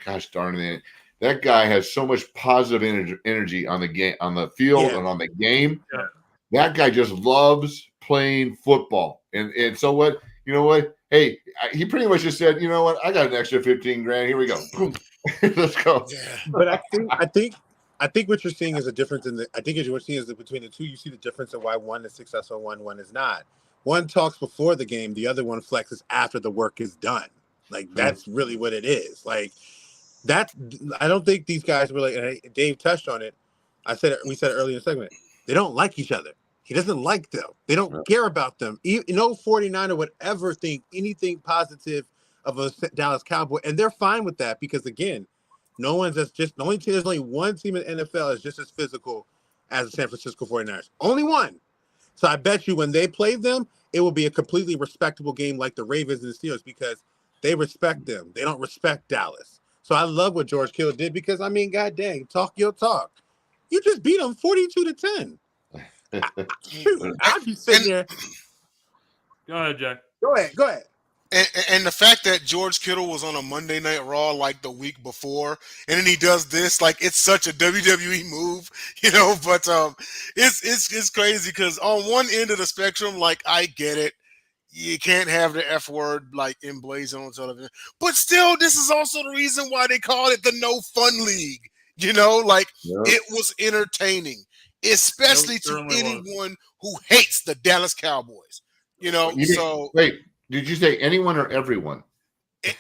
Gosh darn it. That guy has so much positive energy on the game, on the field, and on the game. Yeah. That guy just loves playing football. And so what? You know what? Hey, he pretty much just said, you know what? I got an extra $15,000. Here we go. Let's go. Yeah. But I think what you're seeing is a difference in the. I think what you're seeing is that between the two, you see the difference of why one is successful, one is not. One talks before the game, the other one flexes after the work is done. Like that's really what it is. Like that's. I don't think these guys really. And Dave touched on it. We said it earlier in the segment. They don't like each other. He doesn't like them. They don't care about them. No 49er would ever think anything positive of a Dallas Cowboy, and they're fine with that because again, there's only one team in the NFL is just as physical as the San Francisco 49ers. Only one. So I bet you when they play them, it will be a completely respectable game like the Ravens and the Steelers because they respect them. They don't respect Dallas. So I love what George Kittle did because I mean, god dang, talk your talk. You just beat them 42-10. Shoot, I'd be sitting there. Go ahead, Jack. Go ahead. And the fact that George Kittle was on a Monday Night Raw like the week before, and then he does this, like it's such a WWE move, you know. But it's crazy because on one end of the spectrum, like I get it, you can't have the F word like emblazoned on television, but still, this is also the reason why they call it the No Fun League. You know, like it was entertaining. Especially to anyone who hates the Dallas Cowboys, you know. Wait, did you say anyone or everyone?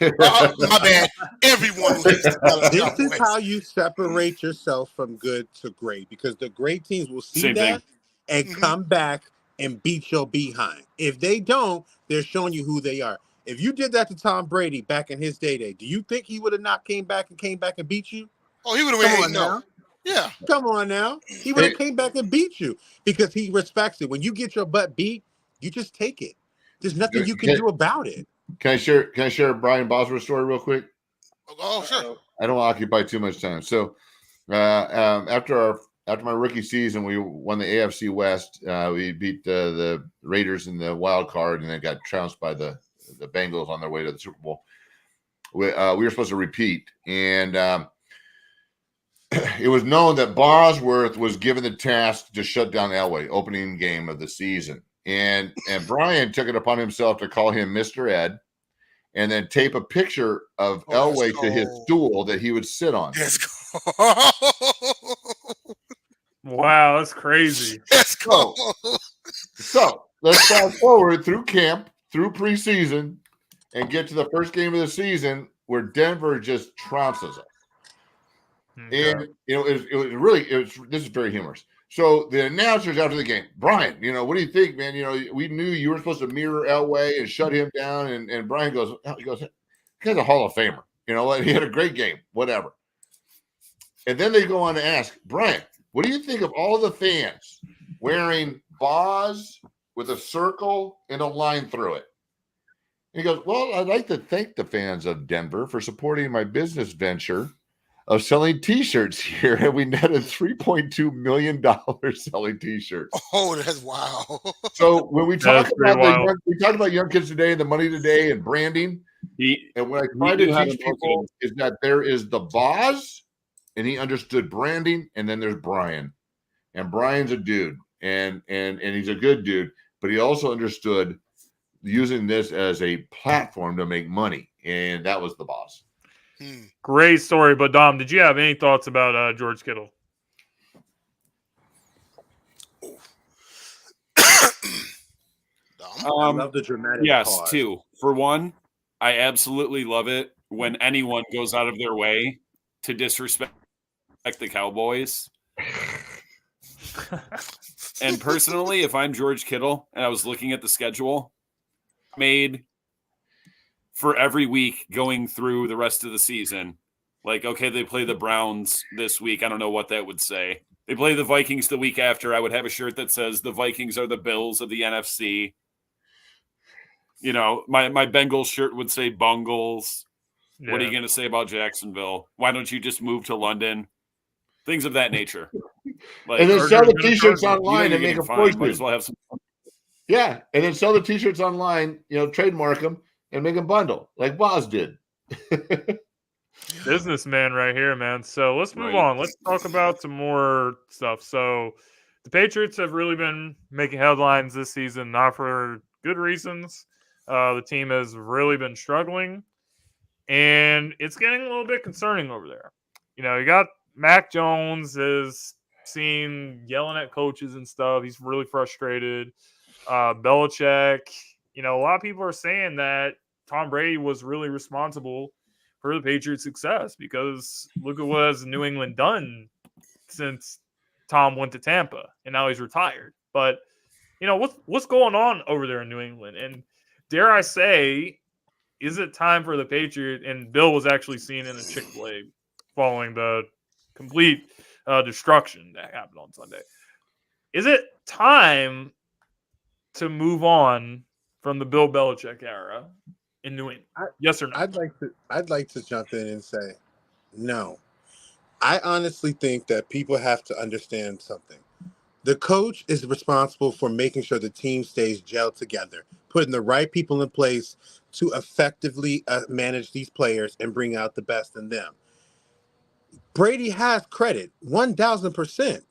My bad. Everyone who hates the Dallas Cowboys. This is how you separate yourself from good to great, because the great teams will see that and come back and beat your behind. If they don't, they're showing you who they are. If you did that to Tom Brady back in his day, do you think he would have not came back and beat you? Oh, he would have went no. Yeah. Come on now. He would have came back and beat you because he respects it. When you get your butt beat, you just take it. There's nothing you can do about it. Can I share Brian Bosworth's story real quick? Oh, sure. I don't want to occupy too much time. So after my rookie season, we won the AFC West. We beat the Raiders in the wild card and then got trounced by the Bengals on their way to the Super Bowl. We were supposed to repeat, and it was known that Bosworth was given the task to shut down Elway, opening game of the season. And Brian took it upon himself to call him Mr. Ed and then tape a picture of Elway to his stool that he would sit on. Wow, that's crazy. Let's go. So let's fast forward through camp, through preseason, and get to the first game of the season where Denver just trounces us. Okay. And this is very humorous. So the announcers after the game, Brian, what do you think, man? We knew you were supposed to mirror Elway and shut him down. And Brian goes, the guy's a Hall of Famer. He had a great game, whatever. And then they go on to ask, Brian, what do you think of all the fans wearing Boz with a circle and a line through it? And he goes, well, I'd like to thank the fans of Denver for supporting my business venture of selling T-shirts here, and we netted $3.2 million selling T-shirts. Oh, that's wow! So when we talk about young kids today and the money today and branding, and what I try to teach people is that there is the boss, and he understood branding, and then there's Brian, and Brian's a dude, and he's a good dude, but he also understood using this as a platform to make money, and that was the boss. Great story. But Dom, did you have any thoughts about George Kittle? I love the dramatic pause. Too. For one, I absolutely love it when anyone goes out of their way to disrespect the Cowboys. And personally, if I'm George Kittle and I was looking at the schedule, made for every week going through the rest of the season. Like, okay, they play the Browns this week. I don't know what that would say. They play the Vikings the week after. I would have a shirt that says the Vikings are the Bills of the NFC. my Bengals shirt would say Bungles. Yeah. What are you going to say about Jacksonville? Why don't you just move to London? Things of that nature. Like, and then sell the Chargers T-shirts gonna online and make them fine. Might poison. as well have some. Yeah, and then sell the T-shirts online. Trademark them and make them bundle like Boz did. Businessman right here, man. So let's move Right. on. Let's talk about some more stuff. So the Patriots have really been making headlines this season, not for good reasons. The team has really been struggling, and it's getting a little bit concerning over there. You got Mac Jones is seen yelling at coaches and stuff. He's really frustrated. Belichick, a lot of people are saying that Tom Brady was really responsible for the Patriots' success because look at what has New England done since Tom went to Tampa and now he's retired. But what's going on over there in New England? And dare I say, is it time for the Patriots? And Bill was actually seen in a Chick-fil-A following the complete destruction that happened on Sunday. Is it time to move on from the Bill Belichick era in New England? Yes or no? I'd like to jump in and say no. I honestly think that people have to understand something. The coach is responsible for making sure the team stays gelled together, putting the right people in place to effectively manage these players and bring out the best in them. Brady has credit, 1,000%.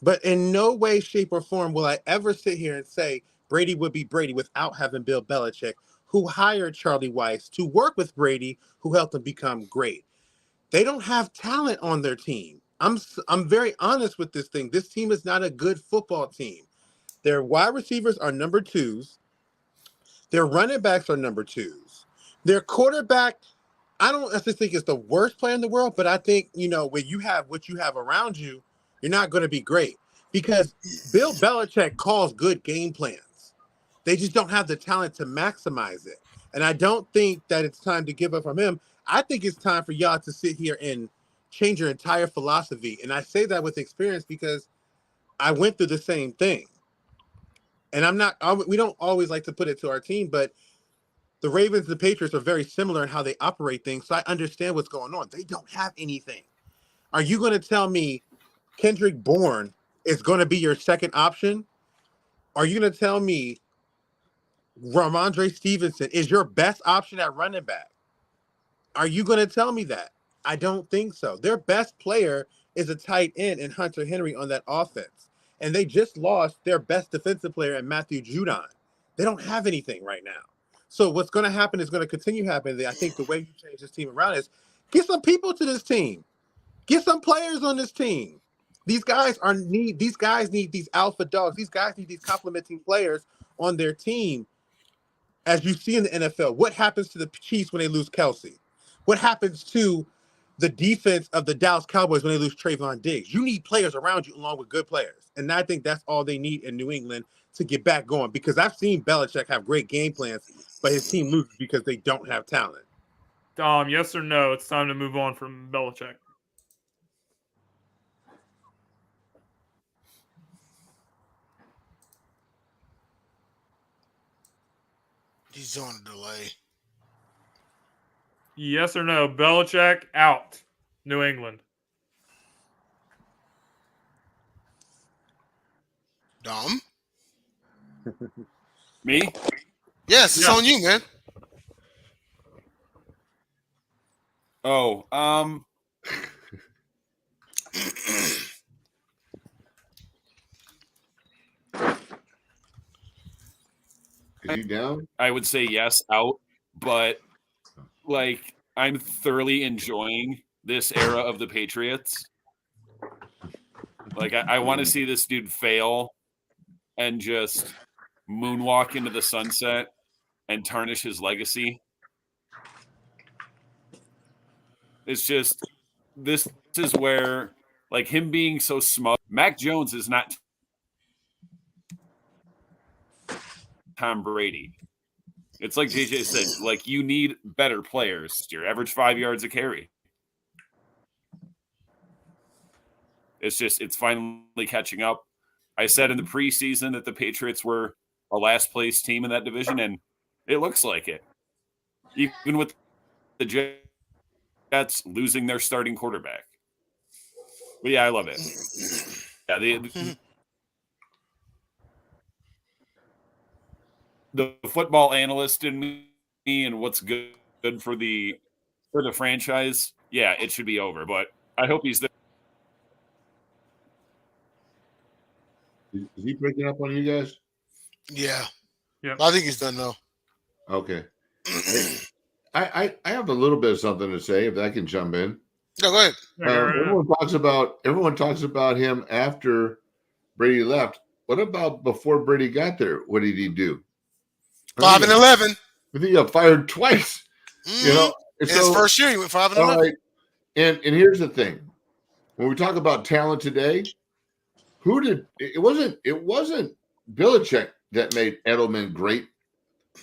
But in no way, shape, or form will I ever sit here and say Brady would be Brady without having Bill Belichick, who hired Charlie Weiss to work with Brady, who helped him become great. They don't have talent on their team. I'm very honest with this thing. This team is not a good football team. Their wide receivers are number twos. Their running backs are number twos. Their quarterback, I don't necessarily think it's the worst player in the world, but I think, when you have what you have around you, you're not going to be great because Bill Belichick calls good game plans. They just don't have the talent to maximize it. And I don't think that it's time to give up from him. I think it's time for y'all to sit here and change your entire philosophy. And I say that with experience because I went through the same thing. And we don't always like to put it to our team, but the Ravens and the Patriots are very similar in how they operate things. So I understand what's going on. They don't have anything. Are you going to tell me Kendrick Bourne is going to be your second option? Are you going to tell me Ramondre Stevenson is your best option at running back? Are you going to tell me that? I don't think so. Their best player is a tight end in Hunter Henry on that offense. And they just lost their best defensive player in Matthew Judon. They don't have anything right now. So what's going to happen is going to continue happening. I think the way you change this team around is get some people to this team. Get some players on this team. These guys need these alpha dogs. These guys need these complementing players on their team. As you see in the NFL, what happens to the Chiefs when they lose Kelsey? What happens to the defense of the Dallas Cowboys when they lose Trayvon Diggs? You need players around you along with good players. And I think that's all they need in New England to get back going. Because I've seen Belichick have great game plans, but his team loses because they don't have talent. Dom, yes or no? It's time to move on from Belichick. He's on a delay. Yes or no? Belichick out. New England. Dom? Me? Yes, it's on you, man. Oh, Is he down? I would say yes, out, but I'm thoroughly enjoying this era of the Patriots. I want to see this dude fail and just moonwalk into the sunset and tarnish his legacy. It's just, this is where, him being so smug. Mac Jones is not Tom Brady. It's like JJ said, you need better players. Your average 5 yards a carry. It's finally catching up. I said in the preseason that the Patriots were a last place team in that division, and It looks like it. Even with the Jets losing their starting quarterback. But yeah, I love it. Yeah, the football analyst in me and what's good for the franchise. Yeah, it should be over, but I hope he's there. Is he breaking up on you guys? Yeah. Yeah. I think he's done though. Okay. I have a little bit of something to say if I can jump in. No, go ahead. Everyone talks about him after Brady left. What about before Brady got there? What did he do? 5-11. I think he got fired twice. Mm-hmm. You know, his first year he went 5-11. Right. And here's the thing: when we talk about talent today, it wasn't Belichick that made Edelman great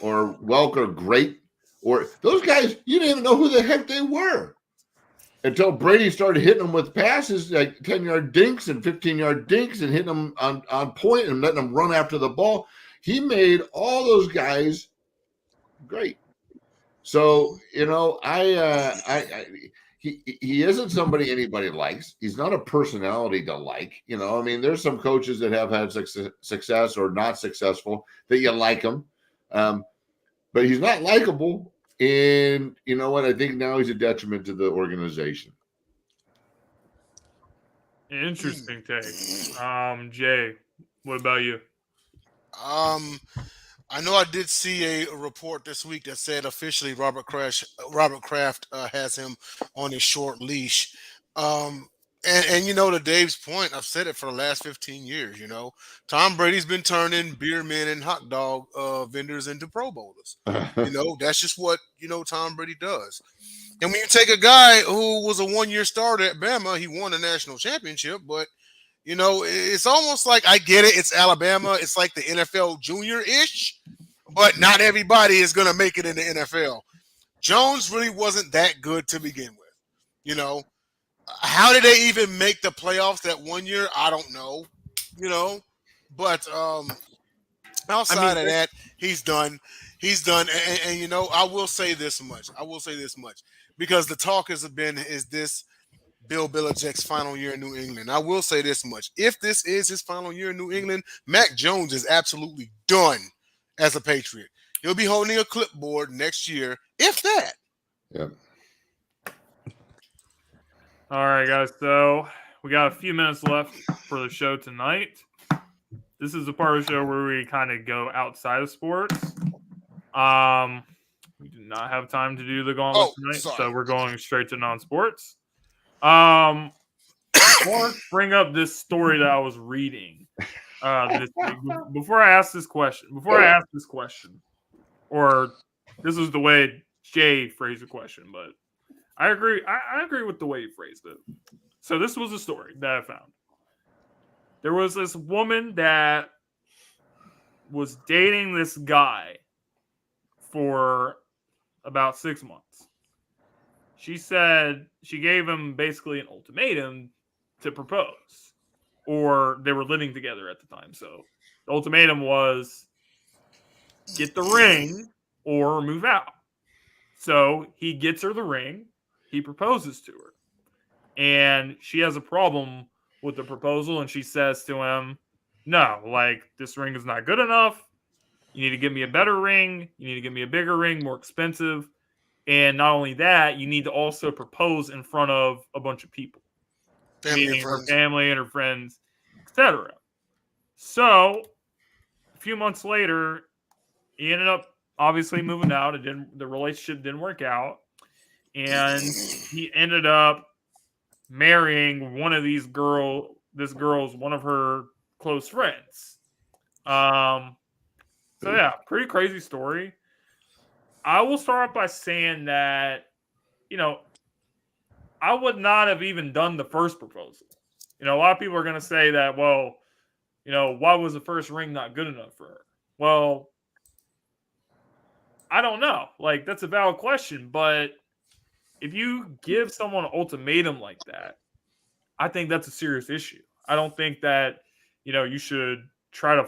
or Welker great, or those guys, you didn't even know who the heck they were until Brady started hitting them with passes like 10-yard dinks and 15-yard dinks and hitting them on point and letting them run after the ball. He made all those guys great. So, you know, he isn't somebody anybody likes. He's not a personality to like. You know, I mean, there's some coaches that have had success or not successful that you like him. But he's not likable. And you know what? I think now he's a detriment to the organization. Interesting take. Jay, what about you? I know I did see a report this week that said officially Robert Kraft has him on his short leash. And you know, to Dave's point, I've said it for the last 15 years, you know, Tom Brady's been turning beer men and hot dog vendors into Pro Bowlers. You know, that's just what, you know, Tom Brady does. And when you take a guy who was a one-year starter at Bama, he won a national championship, but, you know, it's almost like, I get it, it's Alabama, it's like the NFL junior-ish, but not everybody is going to make it in the NFL. Jones really wasn't that good to begin with, you know. How did they even make the playoffs that one year? I don't know, you know. But outside of that, he's done. He's done. And you know, I will say this much. Because the talk is this Bill Belichick's final year in New England. I will say this much. If this is his final year in New England, Mac Jones is absolutely done as a Patriot. He'll be holding a clipboard next year, if that. Yeah. All right, guys. So we got a few minutes left for the show tonight. This is the part of the show where we kind of go outside of sports. We do not have time to do the gauntlet tonight, so we're going straight to non-sports. I want to bring up this story that I was reading this week. Before I ask this question, or this is the way Jay phrased the question, but I agree. I agree with the way you phrased it. So this was a story that I found. There was this woman that was dating this guy for about 6 months. She said she gave him basically an ultimatum to propose, or they were living together at the time. So the ultimatum was get the ring or move out. So he gets her the ring. He proposes to her, and she has a problem with the proposal, and she says to him, no, like, this ring is not good enough. You need to give me a better ring. You need to give me a bigger ring, more expensive. And not only that, you need to also propose in front of a bunch of people, meaning her family and her friends, etc. So a few months later, he ended up obviously moving out. The relationship didn't work out. And he ended up marrying one of this girl's one of her close friends. So yeah, pretty crazy story. I will start off by saying that, you know, I would not have even done the first proposal. You know, a lot of people are going to say that, well, you know, why was the first ring not good enough for her? Well, I don't know. Like, that's a valid question, but if you give someone an ultimatum like that, I think that's a serious issue. I don't think that, you know, you should try to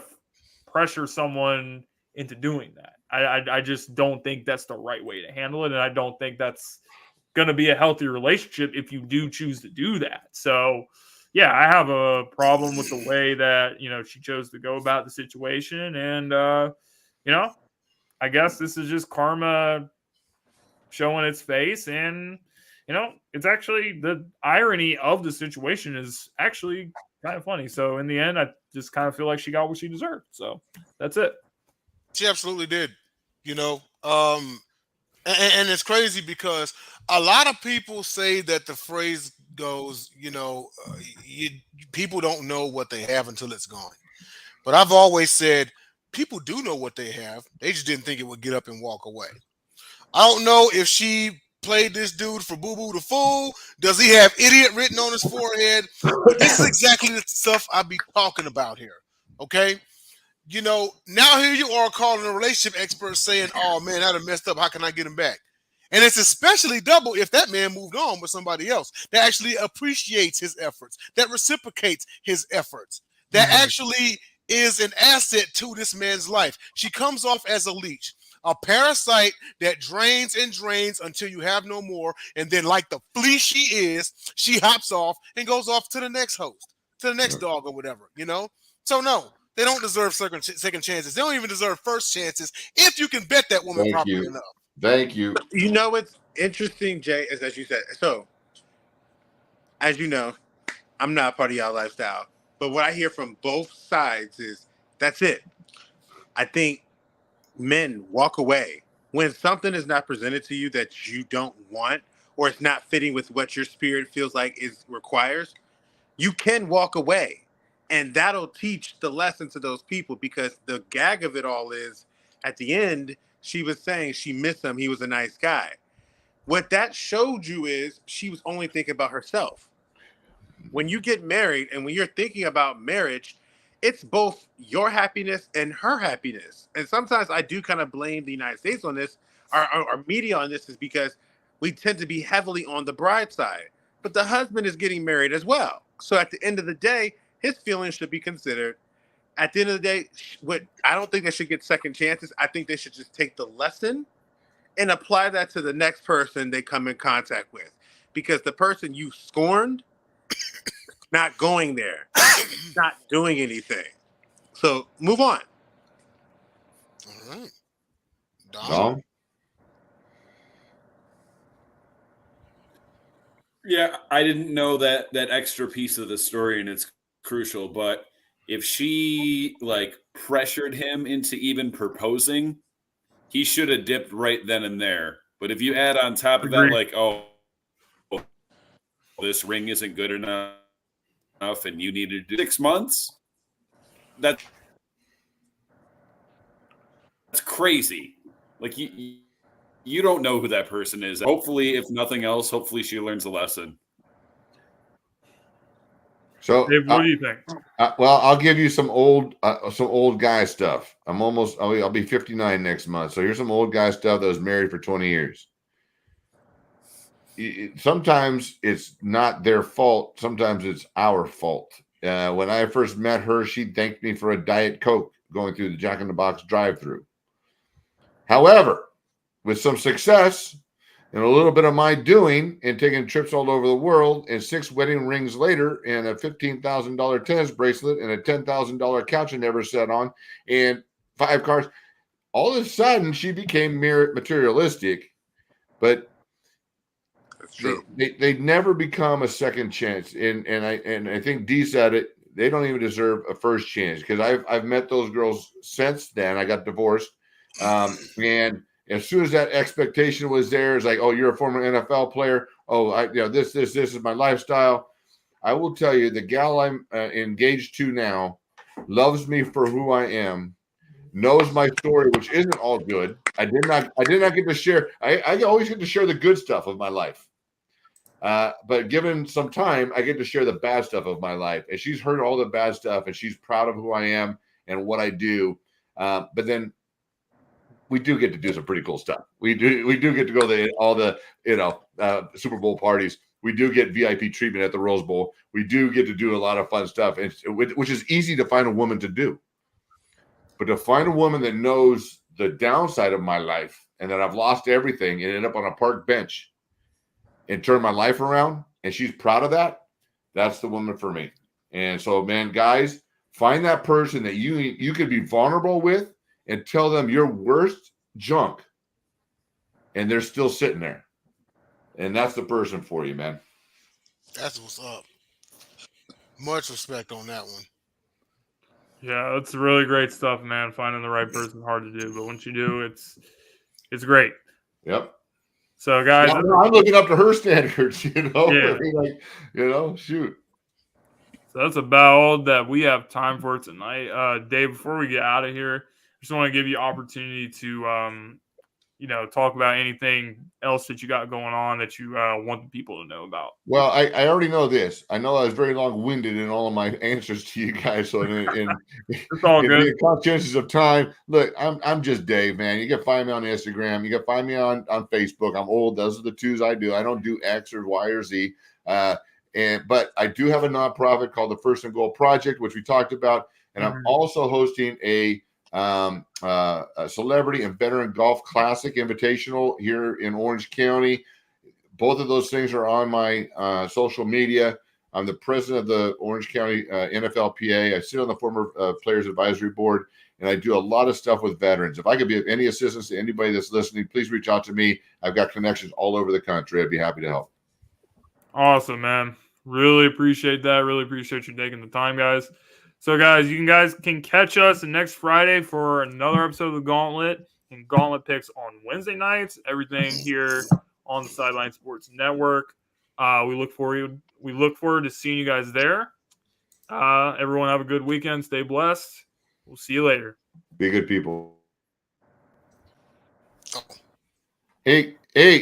pressure someone into doing that. I just don't think that's the right way to handle it, and I don't think that's going to be a healthy relationship if you do choose to do that. So, yeah, I have a problem with the way that she chose to go about the situation, and I guess this is just karma showing its face, and it's actually the irony of the situation is actually kind of funny. So in the end, I just kind of feel like she got what she deserved. So that's it. She absolutely did. And it's crazy because a lot of people say that the phrase goes, people don't know what they have until it's gone. But I've always said people do know what they have. They just didn't think it would get up and walk away. I don't know if she played this dude for Boo Boo the Fool. Does he have idiot written on his forehead? But this is exactly the stuff I be talking about here. Okay? Now here you are calling a relationship expert saying, oh man, I done messed up. How can I get him back? And it's especially double if that man moved on with somebody else that actually appreciates his efforts, that reciprocates his efforts, that actually is an asset to this man's life. She comes off as a leech, a parasite that drains and drains until you have no more. And then like the flea she is, she hops off and goes off to the next host, to the next dog or whatever, So no. They don't deserve second chances. They don't even deserve first chances if you can bet that woman properly enough. Thank you. You know what's interesting, Jay, is as you said. So, as you know, I'm not part of y'all lifestyle. But what I hear from both sides is that's it. I think men walk away. When something is not presented to you that you don't want or it's not fitting with what your spirit feels like requires, you can walk away. And that'll teach the lesson to those people, because the gag of it all is at the end, she was saying she missed him. He was a nice guy. What that showed you is she was only thinking about herself. When you get married and when you're thinking about marriage, it's both your happiness and her happiness. And sometimes I do kind of blame the United States on this, our media on this, is because we tend to be heavily on the bride side. But the husband is getting married as well. So at the end of the day, his feelings should be considered. At the end of the day, I don't think they should get second chances. I think they should just take the lesson and apply that to the next person they come in contact with. Because the person you scorned, not going there, not doing anything. So move on. All right. Dom? Yeah, I didn't know that extra piece of the story, and it's crucial. But if she pressured him into even proposing, he should have dipped right then and there. But if you add on top of that, this ring isn't good enough, and you need to do 6 months, that's crazy. You don't know who that person is. Hopefully, if nothing else, she learns a lesson. So, Dave, what do you think? Well, I'll give you some old guy stuff. I'll be 59 next month. So here's some old guy stuff that was married for 20 years. Sometimes it's not their fault. Sometimes it's our fault. When I first met her, she thanked me for a Diet Coke going through the Jack in the Box drive-through. However, with some success and a little bit of my doing and taking trips all over the world, and 6 wedding rings later, and a $15,000 tennis bracelet, and a $10,000 couch I never sat on, and 5 cars, all of a sudden she became materialistic. But That's true. They never become a second chance. And I think Dee said it. They don't even deserve a first chance, because I've met those girls since then. I got divorced, and as soon as that expectation was there, it's like, oh, you're a former NFL player. Oh, this is my lifestyle. I will tell you, the gal I'm engaged to now loves me for who I am, knows my story, which isn't all good. I did not get to share. I always get to share the good stuff of my life. But given some time, I get to share the bad stuff of my life. And she's heard all the bad stuff, and she's proud of who I am and what I do. But then we do get to do some pretty cool stuff. We do get to go to all the Super Bowl parties. We do get VIP treatment at the Rose Bowl. We do get to do a lot of fun stuff, which is easy to find a woman to do. But to find a woman that knows the downside of my life and that I've lost everything and ended up on a park bench and turned my life around, and she's proud of that, that's the woman for me. And so, man, guys, find that person that you could be vulnerable with and tell them your worst junk, and they're still sitting there. And that's the person for you, man. That's what's up. Much respect on that one. Yeah, it's really great stuff, man. Finding the right person hard to do, but once you do, it's great. Yep. So, guys, I'm looking up to her standards, you know. Yeah. Like, you know, shoot. So that's about all that we have time for tonight. Dave, before we get out of here, I just want to give you opportunity to, talk about anything else that you got going on that you want the people to know about. Well, I already know this. I know I was very long-winded in all of my answers to you guys. So It's all good. The conscientious of time. Look, I'm just Dave, man. You can find me on Instagram. You can find me on Facebook. I'm old. Those are the twos I do. I don't do X or Y or Z. But I do have a nonprofit called the First and Goal Project, which we talked about, and I'm also hosting a celebrity and veteran golf classic invitational here in Orange County. Both of those things are on my social media. I'm the president of the Orange County NFLPA. I sit on the former Players Advisory Board, and I do a lot of stuff with veterans. If I could be of any assistance to anybody that's listening, please reach out to me. I've got connections all over the country. I'd be happy to help. Awesome, man. Really appreciate that. Really appreciate you taking the time, guys. So, guys, you guys can catch us next Friday for another episode of the Gauntlet and Gauntlet picks on Wednesday nights. Everything here on the Sideline Sports Network. We look forward to seeing you guys there. Everyone have a good weekend. Stay blessed. We'll see you later. Be good people. Hey,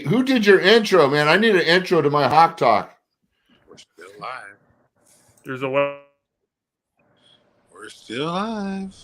who did your intro, man? I need an intro to my Hawk Talk. We're still live. There's a way. We're still live.